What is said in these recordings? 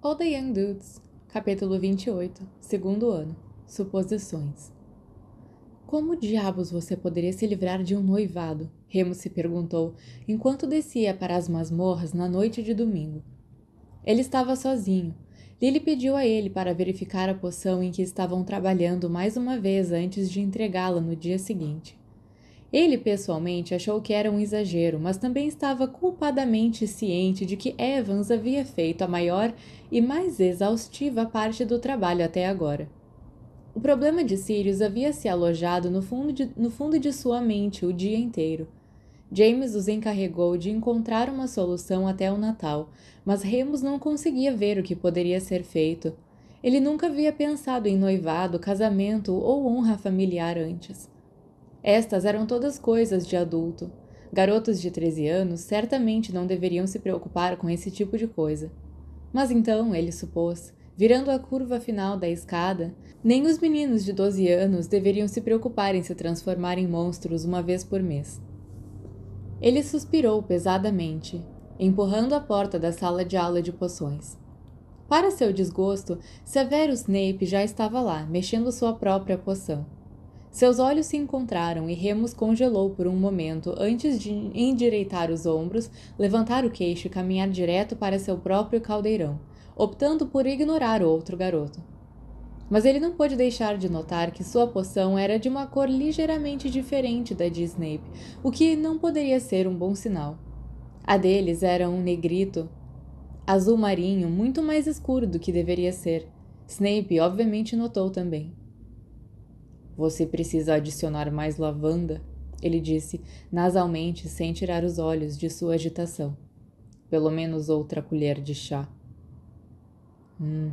All the Young Dudes, capítulo 28, segundo ano, suposições. Como diabos você poderia se livrar de um noivado? Remus se perguntou, enquanto descia para as masmorras na noite de domingo. Ele estava sozinho. Lily pediu a ele para verificar a poção em que estavam trabalhando mais uma vez antes de entregá-la no dia seguinte. Ele, pessoalmente, achou que era um exagero, mas também estava culpadamente ciente de que Evans havia feito a maior e mais exaustiva parte do trabalho até agora. O problema de Sirius havia se alojado no fundo de sua mente o dia inteiro. James os encarregou de encontrar uma solução até o Natal, mas Remus não conseguia ver o que poderia ser feito. Ele nunca havia pensado em noivado, casamento ou honra familiar antes. Estas eram todas coisas de adulto. Garotos de 13 anos certamente não deveriam se preocupar com esse tipo de coisa. Mas então, ele supôs, virando a curva final da escada, nem os meninos de 12 anos deveriam se preocupar em se transformar em monstros uma vez por mês. Ele suspirou pesadamente, empurrando a porta da sala de aula de poções. Para seu desgosto, Severus Snape já estava lá, mexendo sua própria poção. Seus olhos se encontraram e Remus congelou por um momento antes de endireitar os ombros, levantar o queixo e caminhar direto para seu próprio caldeirão, optando por ignorar o outro garoto. Mas ele não pôde deixar de notar que sua poção era de uma cor ligeiramente diferente da de Snape, o que não poderia ser um bom sinal. A deles era um negrito, azul marinho, muito mais escuro do que deveria ser. Snape obviamente notou também. Você precisa adicionar mais lavanda, ele disse, nasalmente, sem tirar os olhos de sua agitação. Pelo menos outra colher de chá.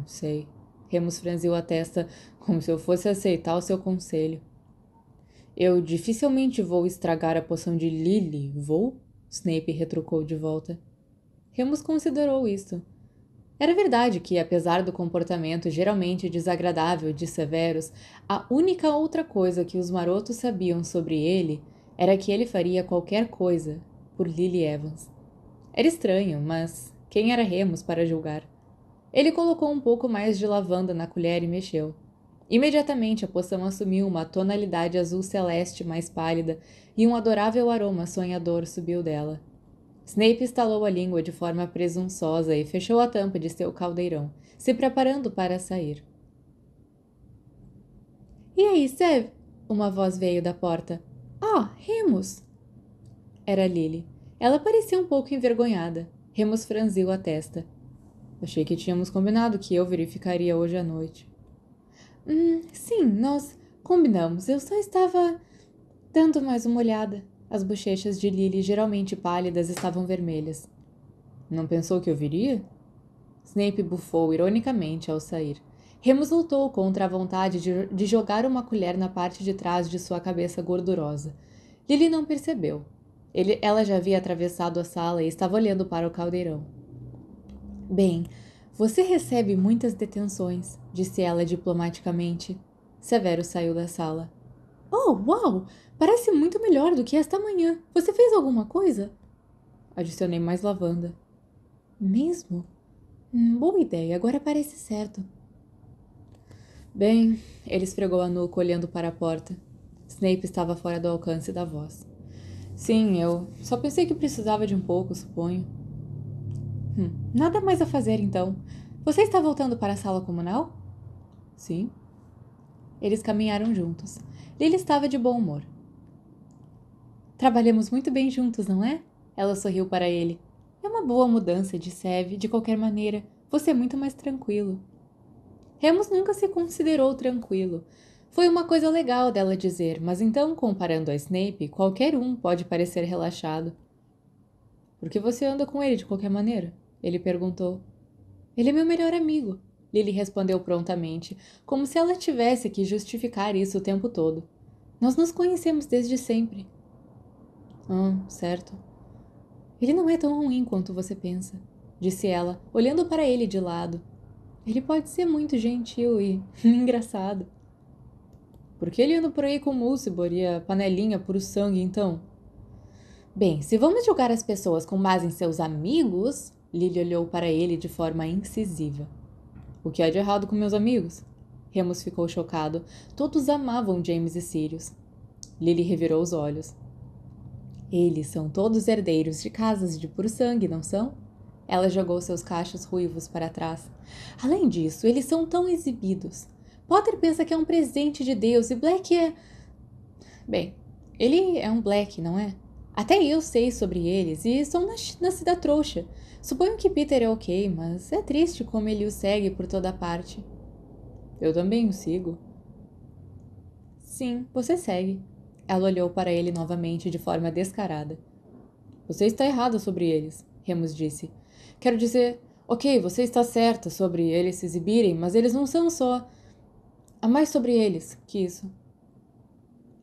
Sei. Remus franziu a testa, como se eu fosse aceitar o seu conselho. Eu dificilmente vou estragar a poção de Lily, vou? Snape retrucou de volta. Remus considerou isso. Era verdade que, apesar do comportamento geralmente desagradável de Severus, a única outra coisa que os marotos sabiam sobre ele era que ele faria qualquer coisa por Lily Evans. Era estranho, mas quem era Remus para julgar? Ele colocou um pouco mais de lavanda na colher e mexeu. Imediatamente a poção assumiu uma tonalidade azul celeste mais pálida e um adorável aroma sonhador subiu dela. Snape estalou a língua de forma presunçosa e fechou a tampa de seu caldeirão, se preparando para sair. E aí, Sev? Uma voz veio da porta. Remus! Era Lily. Ela parecia um pouco envergonhada. Remus franziu a testa. Achei que tínhamos combinado que eu verificaria hoje à noite. Sim, nós combinamos. Eu só estava dando mais uma olhada. As bochechas de Lily, geralmente pálidas, estavam vermelhas. Não pensou que eu viria? Snape bufou ironicamente ao sair. Remus lutou contra a vontade de jogar uma colher na parte de trás de sua cabeça gordurosa. Lily não percebeu. Ela já havia atravessado a sala e estava olhando para o caldeirão. Bem, você recebe muitas detenções, disse ela diplomaticamente. Severo saiu da sala. Oh, uau! Parece muito melhor do que esta manhã. Você fez alguma coisa? Adicionei mais lavanda. Mesmo? Boa ideia, agora parece certo. Bem, ele esfregou a nuca olhando para a porta. Snape estava fora do alcance da voz. Sim, eu só pensei que precisava de um pouco, suponho. Nada mais a fazer, então. Você está voltando para a sala comunal? Sim. Eles caminharam juntos. Lily estava de bom humor. Trabalhamos muito bem juntos, não é? Ela sorriu para ele. É uma boa mudança, disse Eve. De qualquer maneira, você é muito mais tranquilo. Remus nunca se considerou tranquilo. Foi uma coisa legal dela dizer, mas então, comparando a Snape, qualquer um pode parecer relaxado. Por que você anda com ele de qualquer maneira? Ele perguntou. Ele é meu melhor amigo, Lily respondeu prontamente, como se ela tivesse que justificar isso o tempo todo. Nós nos conhecemos desde sempre. Certo. Ele não é tão ruim quanto você pensa, disse ela, olhando para ele de lado. Ele pode ser muito gentil e engraçado. Por que ele anda por aí com Mulciber e a panelinha puro sangue, então? Bem, se vamos julgar as pessoas com base em seus amigos, Lily olhou para ele de forma incisiva. O que há de errado com meus amigos? Remus ficou chocado. Todos amavam James e Sirius. Lily revirou os olhos. Eles são todos herdeiros de casas de puro sangue, não são? Ela jogou seus cachos ruivos para trás. Além disso, eles são tão exibidos. Potter pensa que é um presente de Deus e Black é... Bem, ele é um Black, não é? Até eu sei sobre eles e sou nascida trouxa. Suponho que Peter é ok, mas é triste como ele o segue por toda parte. Eu também o sigo. Sim, você segue. Ela olhou para ele novamente de forma descarada. Você está errada sobre eles, Remus disse. Quero dizer, ok, você está certa sobre eles se exibirem, mas eles não são só... Há mais sobre eles que isso.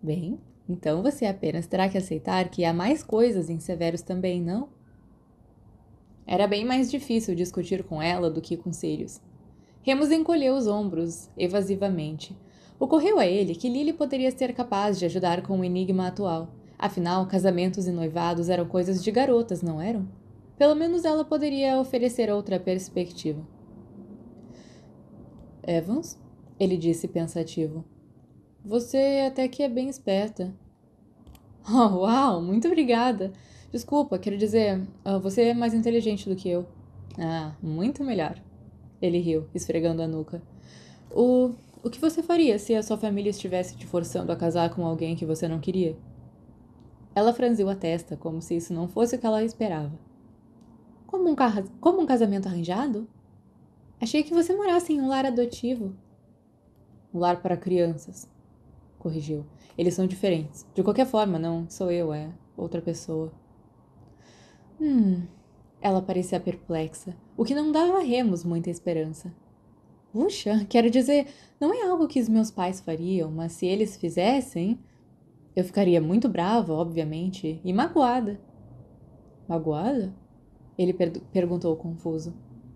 Bem, então você apenas terá que aceitar que há mais coisas em Severus também, não? Era bem mais difícil discutir com ela do que com Sirius. Remus encolheu os ombros, evasivamente. Ocorreu a ele que Lily poderia ser capaz de ajudar com o enigma atual. Afinal, casamentos e noivados eram coisas de garotas, não eram? Pelo menos ela poderia oferecer outra perspectiva. Evans? Ele disse pensativo. Você até que é bem esperta. Oh, uau, muito obrigada. Desculpa, quero dizer, você é mais inteligente do que eu. Ah, muito melhor. Ele riu, esfregando a nuca. O que você faria se a sua família estivesse te forçando a casar com alguém que você não queria? Ela franziu a testa, como se isso não fosse o que ela esperava. Como um casamento arranjado? Achei que você morasse em um lar adotivo. Um lar para crianças, corrigiu. Eles são diferentes. De qualquer forma, não sou eu, é outra pessoa. Ela parecia perplexa, o que não dava a Remus muita esperança. Puxa, quero dizer, não é algo que os meus pais fariam, mas se eles fizessem, eu ficaria muito brava, obviamente, e magoada. Magoada? Ele perguntou confuso.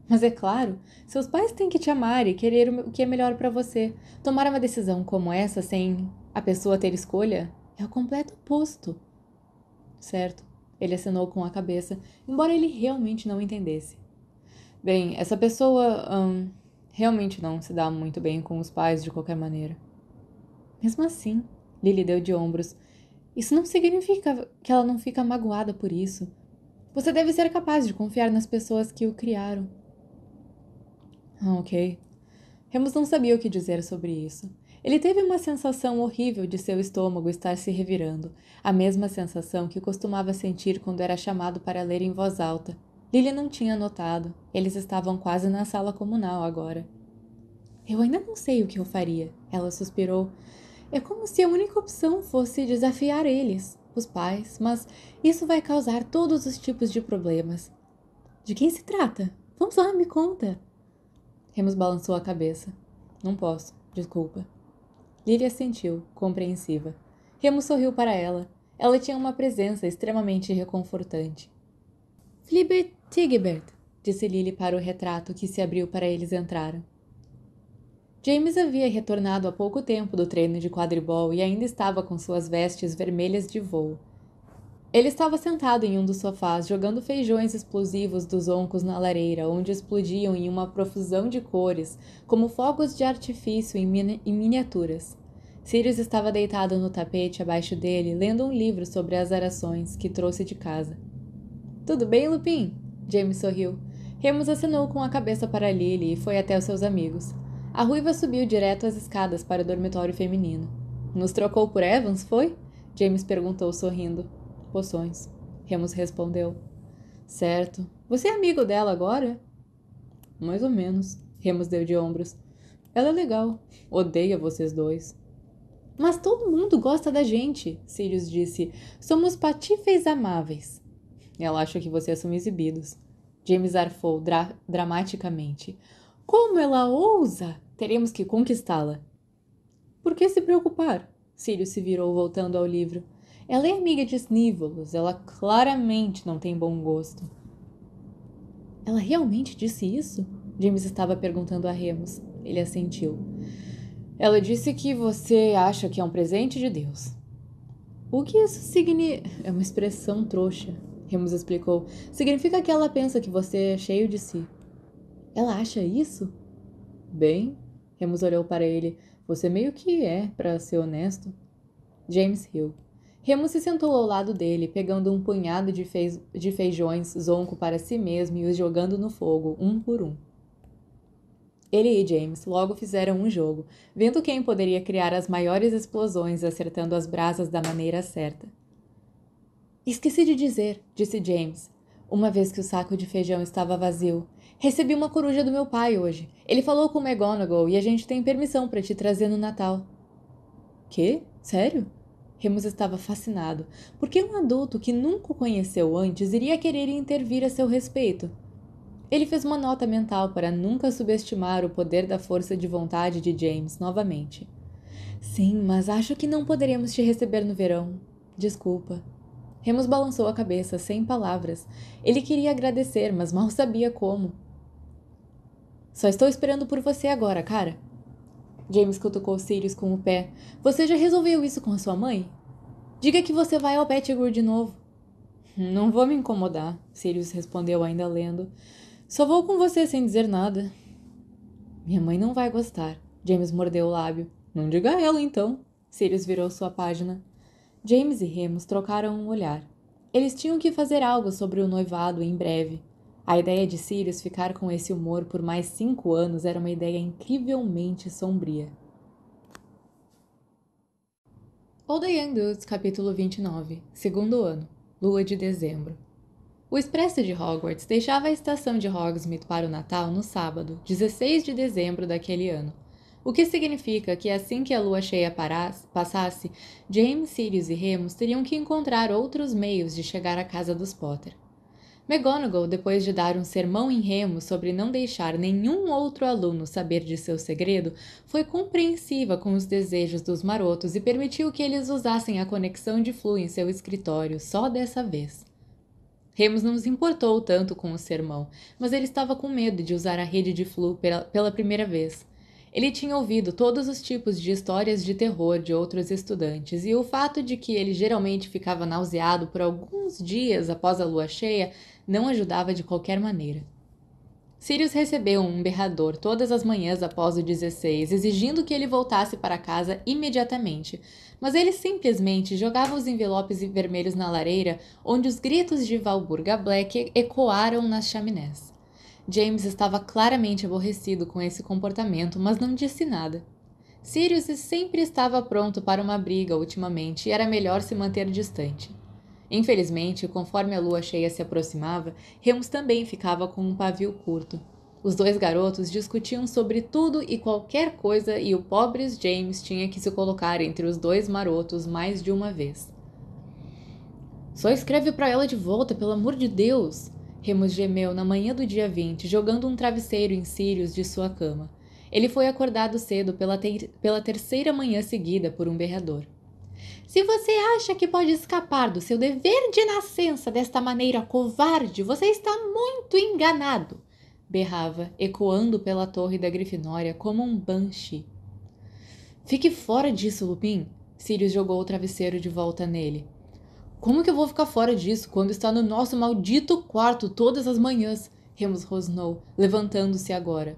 Mas é claro, seus pais têm que te amar e querer o que é melhor para você. Tomar uma decisão como essa sem a pessoa ter escolha é o completo oposto. Certo, ele acenou com a cabeça, embora ele realmente não entendesse. Bem, essa pessoa realmente não se dá muito bem com os pais de qualquer maneira. Mesmo assim, Lily deu de ombros. Isso não significa que ela não fica magoada por isso. Você deve ser capaz de confiar nas pessoas que o criaram. Ok. Remus não sabia o que dizer sobre isso. Ele teve uma sensação horrível de seu estômago estar se revirando, a mesma sensação que costumava sentir quando era chamado para ler em voz alta. Lily não tinha notado. Eles estavam quase na sala comunal agora. Eu ainda não sei o que eu faria, ela suspirou. É como se a única opção fosse desafiar eles, os pais, mas isso vai causar todos os tipos de problemas. De quem se trata? Vamos lá, me conta. Remus balançou a cabeça. Não posso, desculpa. Lily assentiu, compreensiva. Remus sorriu para ela. Ela tinha uma presença extremamente reconfortante. Flibert Tigbert, disse Lily para o retrato que se abriu para eles entrarem. James havia retornado há pouco tempo do treino de quadribol e ainda estava com suas vestes vermelhas de voo. Ele estava sentado em um dos sofás, jogando feijões explosivos dos oncos na lareira, onde explodiam em uma profusão de cores, como fogos de artifício em miniaturas. Sirius estava deitado no tapete abaixo dele, lendo um livro sobre as arações que trouxe de casa. Tudo bem, Lupin? James sorriu. Remus acenou com a cabeça para Lily e foi até os seus amigos. A ruiva subiu direto as escadas para o dormitório feminino. Nos trocou por Evans, foi? James perguntou, sorrindo. Poções. Remus respondeu. Certo. Você é amigo dela agora? Mais ou menos. Remus deu de ombros. Ela é legal. Odeia vocês dois. Mas todo mundo gosta da gente, Sirius disse. Somos patífeis amáveis. Ela acha que vocês são exibidos. James arfou dramaticamente. Como ela ousa? Teremos que conquistá-la. Por que se preocupar? Sirius se virou, voltando ao livro. Ela é amiga de Snívolos. Ela claramente não tem bom gosto. Ela realmente disse isso? James estava perguntando a Remus. Ele assentiu. Ela disse que você acha que é um presente de Deus. O que isso significa? É uma expressão trouxa, Remus explicou. Significa que ela pensa que você é cheio de si. Ela acha isso? Bem, Remus olhou para ele. Você meio que é, para ser honesto. James riu. Remus se sentou ao lado dele, pegando um punhado de feijões zonco para si mesmo e os jogando no fogo, um por um. Ele e James logo fizeram um jogo, vendo quem poderia criar as maiores explosões, acertando as brasas da maneira certa. Esqueci de dizer, disse James, uma vez que o saco de feijão estava vazio. Recebi uma coruja do meu pai hoje. Ele falou com McGonagall e a gente tem permissão para te trazer no Natal. Quê? Sério? Remus estava fascinado. Por que um adulto que nunca o conheceu antes iria querer intervir a seu respeito? Ele fez uma nota mental para nunca subestimar o poder da força de vontade de James novamente. Sim, mas acho que não poderemos te receber no verão. Desculpa. Remus balançou a cabeça, sem palavras. Ele queria agradecer, mas mal sabia como. Só estou esperando por você agora, cara. James cutucou Sirius com o pé. Você já resolveu isso com a sua mãe? Diga que você vai ao Pettigrew de novo. Não vou me incomodar, Sirius respondeu ainda lendo. Só vou com você sem dizer nada. Minha mãe não vai gostar. James mordeu o lábio. Não diga a ela, então. Sirius virou sua página. James e Remus trocaram um olhar. Eles tinham que fazer algo sobre o noivado em breve. A ideia de Sirius ficar com esse humor por mais 5 anos era uma ideia incrivelmente sombria. All the Young Dudes, capítulo 29, segundo ano, lua de dezembro. O expresso de Hogwarts deixava a estação de Hogsmeade para o Natal no sábado, 16 de dezembro daquele ano, o que significa que assim que a lua cheia passasse, James, Sirius e Remus teriam que encontrar outros meios de chegar à casa dos Potter. McGonagall, depois de dar um sermão em Remus sobre não deixar nenhum outro aluno saber de seu segredo, foi compreensiva com os desejos dos marotos e permitiu que eles usassem a conexão de Flu em seu escritório só dessa vez. Remus não se importou tanto com o sermão, mas ele estava com medo de usar a rede de Flu pela primeira vez. Ele tinha ouvido todos os tipos de histórias de terror de outros estudantes, e o fato de que ele geralmente ficava nauseado por alguns dias após a lua cheia não ajudava de qualquer maneira. Sirius recebeu um berrador todas as manhãs após o 16, exigindo que ele voltasse para casa imediatamente, mas ele simplesmente jogava os envelopes vermelhos na lareira, onde os gritos de Walburga Black ecoaram nas chaminés. James estava claramente aborrecido com esse comportamento, mas não disse nada. Sirius sempre estava pronto para uma briga ultimamente e era melhor se manter distante. Infelizmente, conforme a lua cheia se aproximava, Remus também ficava com um pavio curto. Os dois garotos discutiam sobre tudo e qualquer coisa e o pobre James tinha que se colocar entre os dois marotos mais de uma vez. Só escreve para ela de volta, pelo amor de Deus! Remus gemeu na manhã do dia 20, jogando um travesseiro em Sirius de sua cama. Ele foi acordado cedo pela terceira manhã seguida por um berrador. Se você acha que pode escapar do seu dever de nascença desta maneira covarde, você está muito enganado, berrava, ecoando pela torre da Grifinória como um banshee. Fique fora disso, Lupin! Sirius jogou o travesseiro de volta nele. Como que eu vou ficar fora disso quando está no nosso maldito quarto todas as manhãs? Remus rosnou, levantando-se agora.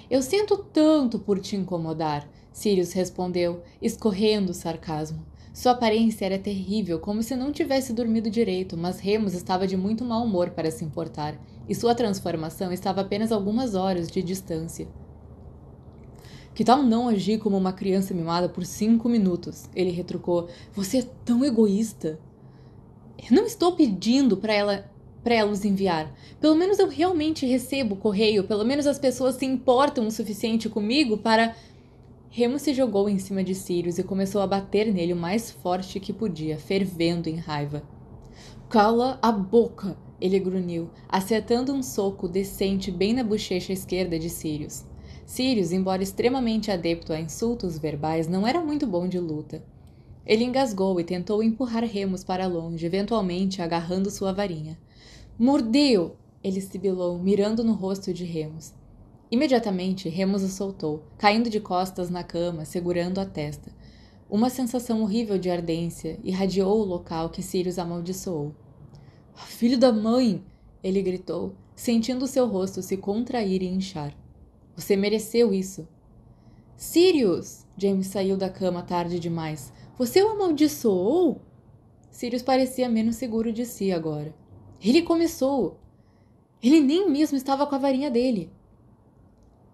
Eu sinto tanto por te incomodar, Sirius respondeu, escorrendo o sarcasmo. Sua aparência era terrível, como se não tivesse dormido direito, mas Remus estava de muito mau humor para se importar, e sua transformação estava a apenas algumas horas de distância. Que tal não agir como uma criança mimada por 5 minutos? Ele retrucou. Você é tão egoísta. Eu não estou pedindo para ela os enviar. Pelo menos eu realmente recebo o correio, pelo menos as pessoas se importam o suficiente comigo para... Remus se jogou em cima de Sirius e começou a bater nele o mais forte que podia, fervendo em raiva. Cala a boca! Ele grunhiu, acertando um soco decente bem na bochecha esquerda de Sirius. Sirius, embora extremamente adepto a insultos verbais, não era muito bom de luta. Ele engasgou e tentou empurrar Remus para longe, eventualmente agarrando sua varinha. Mordeu! Ele sibilou, mirando no rosto de Remus. Imediatamente, Remus o soltou, caindo de costas na cama, segurando a testa. Uma sensação horrível de ardência irradiou o local que Sirius amaldiçoou. Filho da mãe! Ele gritou, sentindo seu rosto se contrair e inchar. Você mereceu isso. Sirius! James saiu da cama tarde demais. Você o amaldiçoou? Sirius parecia menos seguro de si agora. Ele começou. Ele nem mesmo estava com a varinha dele.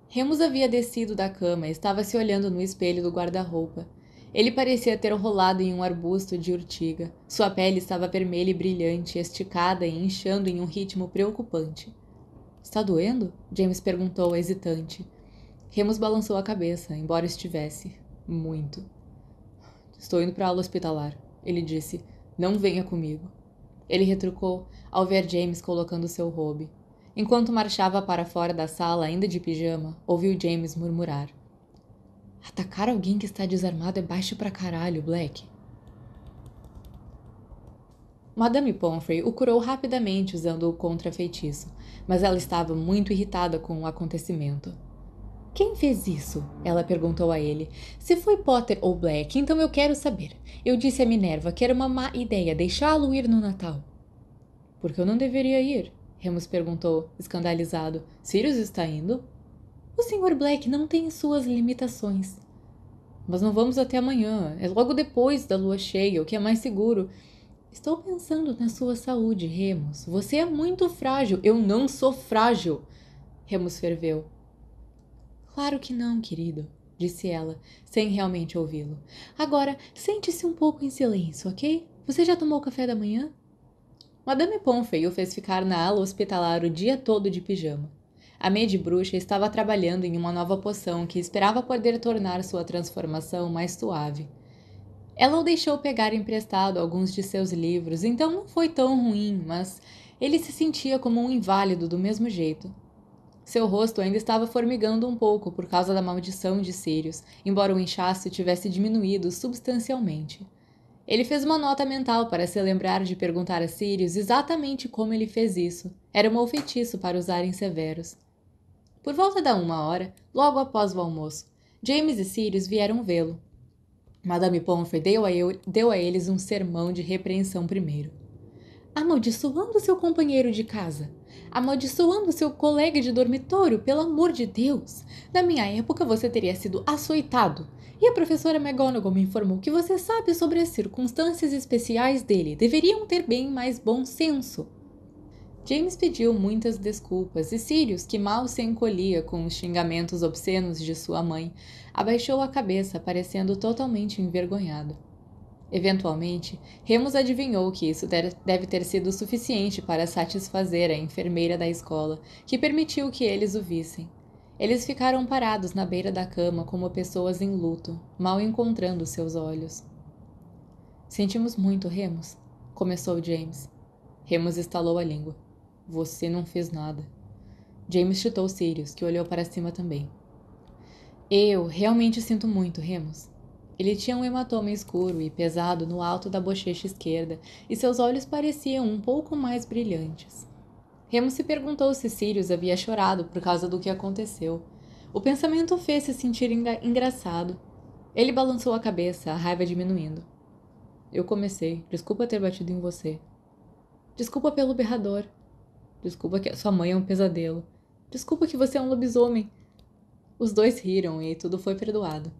Remus havia descido da cama e estava se olhando no espelho do guarda-roupa. Ele parecia ter rolado em um arbusto de urtiga. Sua pele estava vermelha e brilhante, esticada e inchando em um ritmo preocupante. Está doendo? James perguntou, hesitante. Remus balançou a cabeça, embora estivesse. Muito. Estou indo para a aula hospitalar, ele disse. Não venha comigo. Ele retrucou ao ver James colocando seu robe. Enquanto marchava para fora da sala, ainda de pijama, ouviu James murmurar. Atacar alguém que está desarmado é baixo pra caralho, Black. Madame Pomfrey o curou rapidamente usando o contra-feitiço, mas ela estava muito irritada com o acontecimento. Quem fez isso? Ela perguntou a ele. Se foi Potter ou Black, então eu quero saber. Eu disse a Minerva que era uma má ideia deixá-lo ir no Natal. Por que eu não deveria ir? Remus perguntou, escandalizado. Sirius está indo? O Sr. Black não tem suas limitações. Mas não vamos até amanhã. É logo depois da lua cheia, o que é mais seguro. Estou pensando na sua saúde, Remus. Você é muito frágil. Eu não sou frágil. Remus ferveu. Claro que não, querido, disse ela, sem realmente ouvi-lo. Agora, sente-se um pouco em silêncio, ok? Você já tomou café da manhã? Madame Pomfrey o fez ficar na ala hospitalar o dia todo de pijama. A Maid Bruxa estava trabalhando em uma nova poção que esperava poder tornar sua transformação mais suave. Ela o deixou pegar emprestado alguns de seus livros, então não foi tão ruim, mas ele se sentia como um inválido do mesmo jeito. Seu rosto ainda estava formigando um pouco por causa da maldição de Sirius, embora o inchaço tivesse diminuído substancialmente. Ele fez uma nota mental para se lembrar de perguntar a Sirius exatamente como ele fez isso. Era um feitiço para usarem severos. Por volta da 1h, logo após o almoço, James e Sirius vieram vê-lo. Madame Pomfrey deu a eles um sermão de repreensão primeiro. Amaldiçoando seu companheiro de casa. Amaldiçoando seu colega de dormitório, pelo amor de Deus. Na minha época você teria sido açoitado. E a professora McGonagall me informou que você sabe sobre as circunstâncias especiais dele. Deveriam ter bem mais bom senso. James pediu muitas desculpas e Sirius, que mal se encolhia com os xingamentos obscenos de sua mãe, abaixou a cabeça, parecendo totalmente envergonhado. Eventualmente, Remus adivinhou que isso deve ter sido suficiente para satisfazer a enfermeira da escola, que permitiu que eles o vissem. Eles ficaram parados na beira da cama como pessoas em luto, mal encontrando seus olhos. Sentimos muito, Remus, começou James. Remus estalou a língua. Você não fez nada. James chutou Sirius, que olhou para cima também. Eu realmente sinto muito, Remus. Ele tinha um hematoma escuro e pesado no alto da bochecha esquerda, e seus olhos pareciam um pouco mais brilhantes. Remus se perguntou se Sirius havia chorado por causa do que aconteceu. O pensamento o fez se sentir engraçado. Ele balançou a cabeça, a raiva diminuindo. Eu comecei. Desculpa ter batido em você. Desculpa pelo berrador. Desculpa que a sua mãe é um pesadelo. Desculpa que você é um lobisomem. Os dois riram e tudo foi perdoado.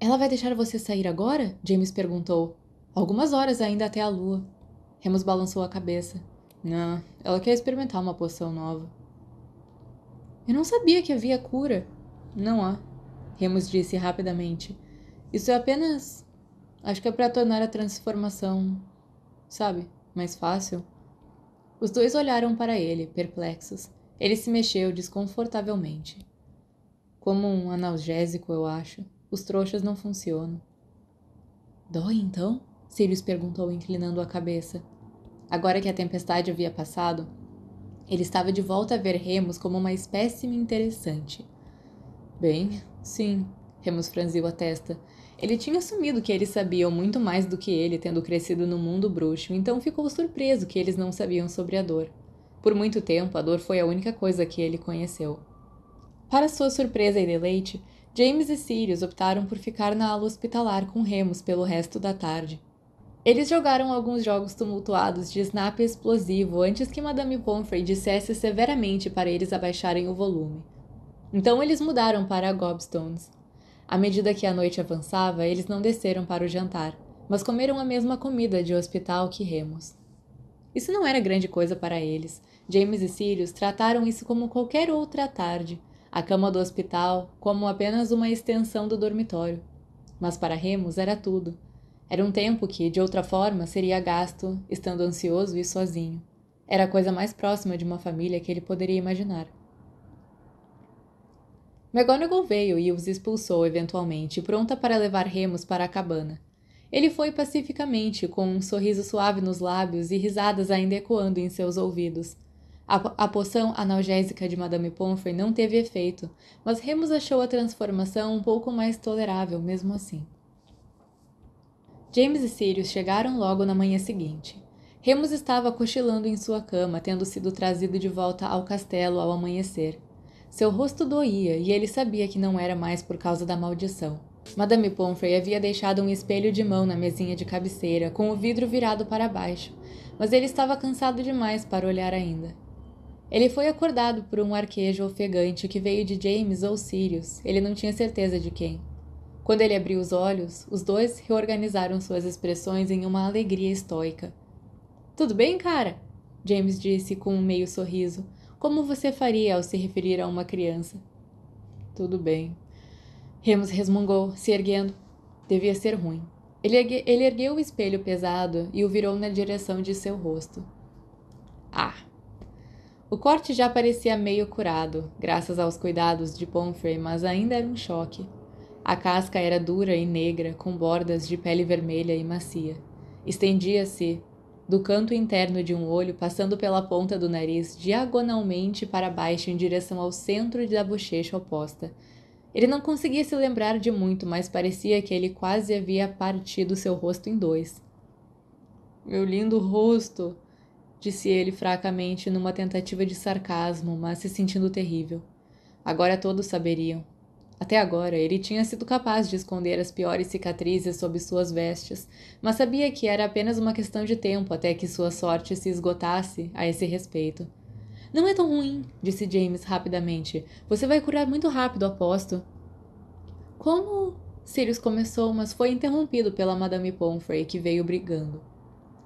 Ela vai deixar você sair agora? James perguntou. Algumas horas ainda até a lua. Remus balançou a cabeça. Não, ela quer experimentar uma poção nova. Eu não sabia que havia cura. Não há, Remus disse rapidamente. Isso é apenas... Acho que é para tornar a transformação, sabe, mais fácil. Os dois olharam para ele, perplexos. Ele se mexeu desconfortavelmente. Como um analgésico, eu acho. Os trouxas não funcionam. Dói, então? Sirius perguntou, inclinando a cabeça. Agora que a tempestade havia passado, ele estava de volta a ver Remus como uma espécime interessante. Bem, sim, Remus franziu a testa. Ele tinha assumido que eles sabiam muito mais do que ele, tendo crescido no mundo bruxo, então ficou surpreso que eles não sabiam sobre a dor. Por muito tempo, a dor foi a única coisa que ele conheceu. Para sua surpresa e deleite, James e Sirius optaram por ficar na ala hospitalar com Remus pelo resto da tarde. Eles jogaram alguns jogos tumultuados de snap explosivo antes que Madame Pomfrey dissesse severamente para eles abaixarem o volume. Então eles mudaram para Gobstones. À medida que a noite avançava, eles não desceram para o jantar, mas comeram a mesma comida de hospital que Remus. Isso não era grande coisa para eles. James e Sirius trataram isso como qualquer outra tarde, a cama do hospital como apenas uma extensão do dormitório. Mas para Remus era tudo. Era um tempo que, de outra forma, seria gasto, estando ansioso e sozinho. Era a coisa mais próxima de uma família que ele poderia imaginar. McGonagall veio e os expulsou eventualmente, pronta para levar Remus para a cabana. Ele foi pacificamente, com um sorriso suave nos lábios e risadas ainda ecoando em seus ouvidos. A poção analgésica de Madame Pomfrey não teve efeito, mas Remus achou a transformação um pouco mais tolerável mesmo assim. James e Sirius chegaram logo na manhã seguinte. Remus estava cochilando em sua cama, tendo sido trazido de volta ao castelo ao amanhecer. Seu rosto doía e ele sabia que não era mais por causa da maldição. Madame Pomfrey havia deixado um espelho de mão na mesinha de cabeceira, com o vidro virado para baixo, mas ele estava cansado demais para olhar ainda. Ele foi acordado por um arquejo ofegante que veio de James ou Sirius, ele não tinha certeza de quem. Quando ele abriu os olhos, os dois reorganizaram suas expressões em uma alegria estoica. Tudo bem, cara? James disse com um meio sorriso, como você faria ao se referir a uma criança. Tudo bem. Remus resmungou, se erguendo. Devia ser ruim. Ele ergueu o espelho pesado e o virou na direção de seu rosto. Ah! O corte já parecia meio curado, graças aos cuidados de Pomfrey, mas ainda era um choque. A casca era dura e negra, com bordas de pele vermelha e macia. Estendia-se do canto interno de um olho, passando pela ponta do nariz, diagonalmente para baixo em direção ao centro da bochecha oposta. Ele não conseguia se lembrar de muito, mas parecia que ele quase havia partido seu rosto em dois. Meu lindo rosto, disse ele fracamente numa tentativa de sarcasmo, mas se sentindo terrível. Agora todos saberiam. Até agora, ele tinha sido capaz de esconder as piores cicatrizes sob suas vestes, mas sabia que era apenas uma questão de tempo até que sua sorte se esgotasse a esse respeito. Não é tão ruim, disse James rapidamente. Você vai curar muito rápido, aposto. Como? Sirius começou, mas foi interrompido pela Madame Pomfrey, que veio brigando.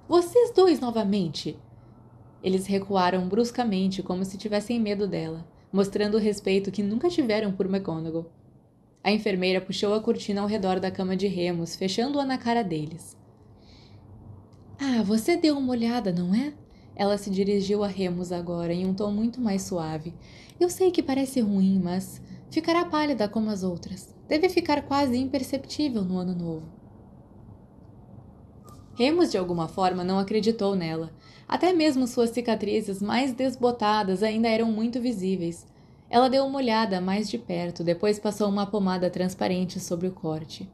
Vocês dois novamente! Eles recuaram bruscamente, como se tivessem medo dela, mostrando o respeito que nunca tiveram por McGonagall. A enfermeira puxou a cortina ao redor da cama de Remus, fechando-a na cara deles. Ah, você deu uma olhada, não é? Ela se dirigiu a Remus agora, em um tom muito mais suave. Eu sei que parece ruim, mas ficará pálida como as outras. Deve ficar quase imperceptível no ano novo. Remus, de alguma forma, não acreditou nela. Até mesmo suas cicatrizes mais desbotadas ainda eram muito visíveis. Ela deu uma olhada mais de perto, depois passou uma pomada transparente sobre o corte.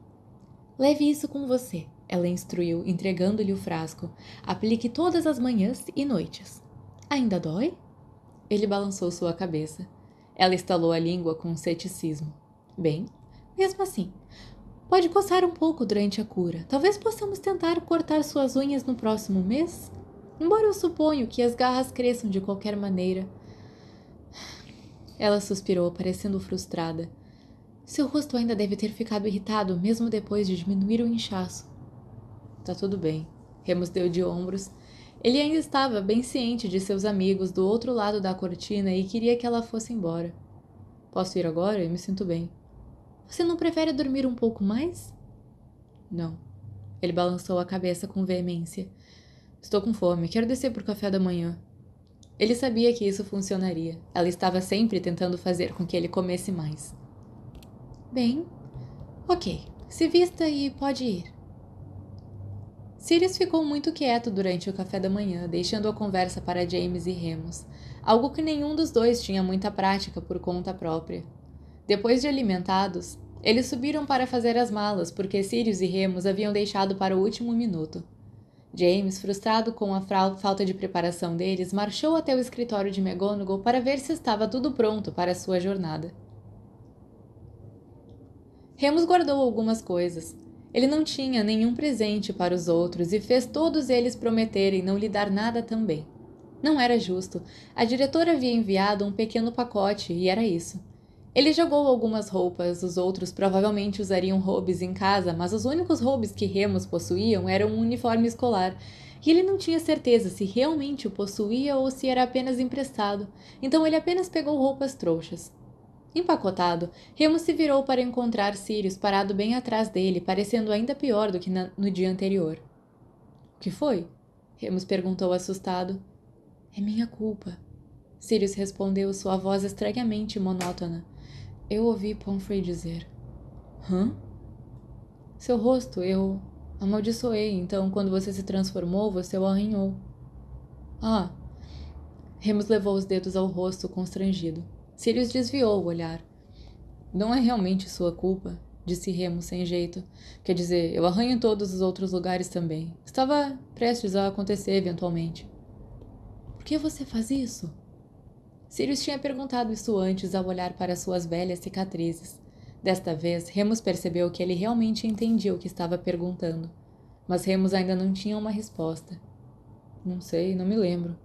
Leve isso com você, ela instruiu, entregando-lhe o frasco. Aplique todas as manhãs e noites. Ainda dói? Ele balançou sua cabeça. Ela estalou a língua com ceticismo. Bem, mesmo assim, pode coçar um pouco durante a cura. Talvez possamos tentar cortar suas unhas no próximo mês? Embora eu suponho que as garras cresçam de qualquer maneira. Ela suspirou, parecendo frustrada. Seu rosto ainda deve ter ficado irritado, mesmo depois de diminuir o inchaço. Tá tudo bem. Remus deu de ombros. Ele ainda estava bem ciente de seus amigos do outro lado da cortina e queria que ela fosse embora. Posso ir agora? Eu me sinto bem. Você não prefere dormir um pouco mais? Não. Ele balançou a cabeça com veemência. Estou com fome. Quero descer para o café da manhã. Ele sabia que isso funcionaria. Ela estava sempre tentando fazer com que ele comesse mais. Bem, ok. Se vista e pode ir. Sirius ficou muito quieto durante o café da manhã, deixando a conversa para James e Remus, algo que nenhum dos dois tinha muita prática por conta própria. Depois de alimentados, eles subiram para fazer as malas, porque Sirius e Remus haviam deixado para o último minuto. James, frustrado com a falta de preparação deles, marchou até o escritório de McGonagall para ver se estava tudo pronto para sua jornada. Remus guardou algumas coisas. Ele não tinha nenhum presente para os outros e fez todos eles prometerem não lhe dar nada também. Não era justo. A diretora havia enviado um pequeno pacote e era isso. Ele jogou algumas roupas, os outros provavelmente usariam hobbies em casa, mas os únicos hobbies que Remus possuíam eram um uniforme escolar, e ele não tinha certeza se realmente o possuía ou se era apenas emprestado, então ele apenas pegou roupas trouxas. Empacotado, Remus se virou para encontrar Sirius parado bem atrás dele, parecendo ainda pior do que no dia anterior. O que foi? Remus perguntou assustado. É minha culpa. Sirius respondeu, sua voz estranhamente monótona. Eu ouvi Pomfrey dizer. Hã? Seu rosto, eu amaldiçoei, então quando você se transformou, você o arranhou. Ah! Remus levou os dedos ao rosto, constrangido. Sirius desviou o olhar. Não é realmente sua culpa, disse Remus sem jeito. Quer dizer, eu arranho em todos os outros lugares também. Estava prestes a acontecer eventualmente. Por que você faz isso? Sirius tinha perguntado isso antes ao olhar para suas velhas cicatrizes. Desta vez, Remus percebeu que ele realmente entendia o que estava perguntando. Mas Remus ainda não tinha uma resposta. Não sei, não me lembro.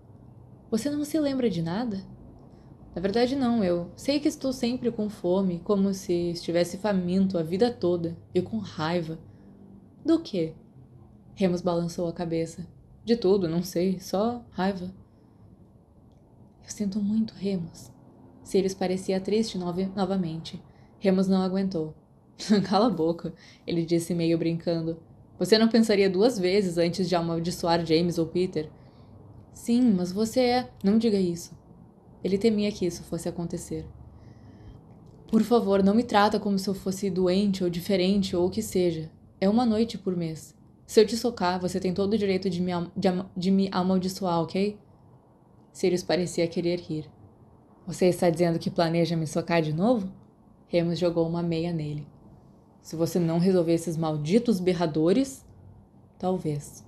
Você não se lembra de nada? Na verdade, não. Eu sei que estou sempre com fome, como se estivesse faminto a vida toda e com raiva. Do quê? Remus balançou a cabeça. De tudo, não sei, só raiva. Eu sinto muito, Remus. Sirius parecia triste novamente. Remus não aguentou. Cala a boca, ele disse meio brincando. Você não pensaria duas vezes antes de amaldiçoar James ou Peter? Sim, mas você é... Não diga isso. Ele temia que isso fosse acontecer. Por favor, não me trata como se eu fosse doente ou diferente ou o que seja. É uma noite por mês. Se eu te socar, você tem todo o direito de me amaldiçoar, ok? Sirius parecia querer rir. Você está dizendo que planeja me socar de novo? Remus jogou uma meia nele. Se você não resolver esses malditos berradores... Talvez.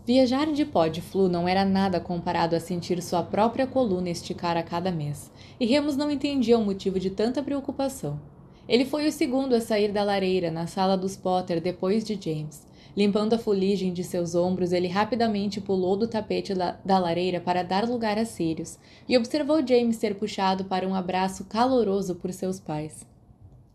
Viajar de pó de flu não era nada comparado a sentir sua própria coluna esticar a cada mês, e Remus não entendia o motivo de tanta preocupação. Ele foi o segundo a sair da lareira na sala dos Potter depois de James. Limpando a fuligem de seus ombros, ele rapidamente pulou do tapete da lareira para dar lugar a Sirius, e observou James ser puxado para um abraço caloroso por seus pais.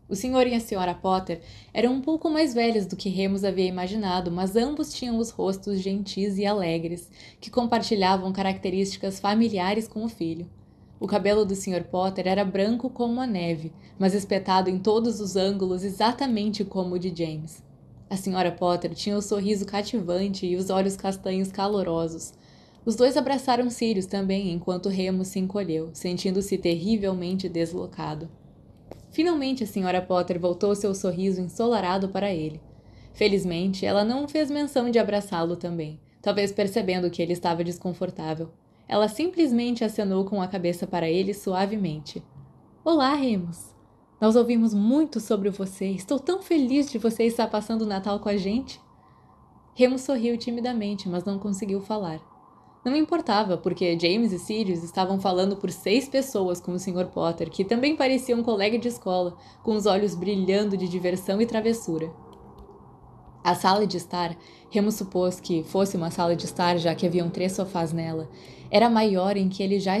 O Sr. e a Sra. Potter eram um pouco mais velhos do que Remus havia imaginado, mas ambos tinham os rostos gentis e alegres, que compartilhavam características familiares com o filho. O cabelo do Sr. Potter era branco como a neve, mas espetado em todos os ângulos exatamente como o de James. A Sra. Potter tinha o sorriso cativante e os olhos castanhos calorosos. Os dois abraçaram Sirius também, enquanto Remus se encolheu, sentindo-se terrivelmente deslocado. Finalmente a Sra. Potter voltou seu sorriso ensolarado para ele. Felizmente, ela não fez menção de abraçá-lo também, talvez percebendo que ele estava desconfortável. Ela simplesmente acenou com a cabeça para ele suavemente. Olá, Remus! Nós ouvimos muito sobre você. Estou tão feliz de você estar passando o Natal com a gente. Remus sorriu timidamente, mas não conseguiu falar. Não importava, porque James e Sirius estavam falando por 6 pessoas com o Sr. Potter, que também parecia um colega de escola, com os olhos brilhando de diversão e travessura. A sala de estar, Remus supôs que fosse uma sala de estar, já que haviam 3 sofás nela, era a maior em que ele já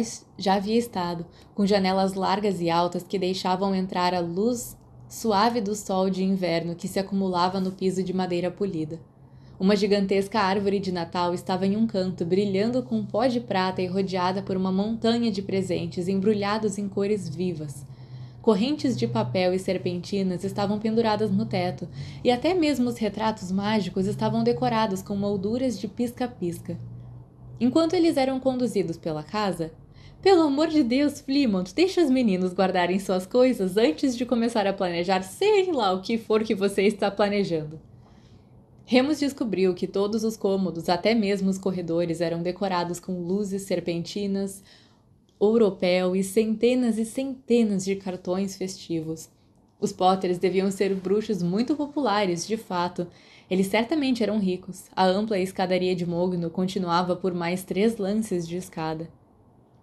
havia estado, com janelas largas e altas que deixavam entrar a luz suave do sol de inverno que se acumulava no piso de madeira polida. Uma gigantesca árvore de Natal estava em um canto, brilhando com pó de prata e rodeada por uma montanha de presentes embrulhados em cores vivas. Correntes de papel e serpentinas estavam penduradas no teto, e até mesmo os retratos mágicos estavam decorados com molduras de pisca-pisca. Enquanto eles eram conduzidos pela casa, pelo amor de Deus, Flymouth, deixe os meninos guardarem suas coisas antes de começar a planejar sei lá o que for que você está planejando. Remus descobriu que todos os cômodos, até mesmo os corredores, eram decorados com luzes serpentinas, ouropel e centenas de cartões festivos. Os Potters deviam ser bruxos muito populares, de fato. Eles certamente eram ricos. A ampla escadaria de mogno continuava por mais 3 lances de escada.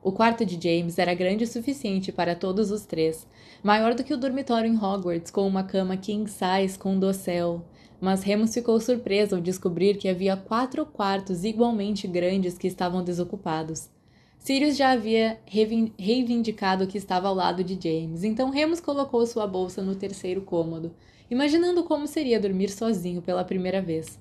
O quarto de James era grande o suficiente para todos os 3, maior do que o dormitório em Hogwarts, com uma cama king size com dossel, Mas Remus ficou surpreso ao descobrir que havia 4 quartos igualmente grandes que estavam desocupados. Sirius já havia reivindicado que estava ao lado de James, então Remus colocou sua bolsa no terceiro cômodo, imaginando como seria dormir sozinho pela primeira vez.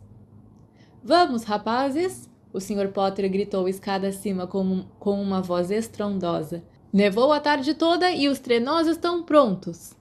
Vamos, rapazes! O Sr. Potter gritou escada acima com uma voz estrondosa. Nevou a tarde toda e os trenós estão prontos.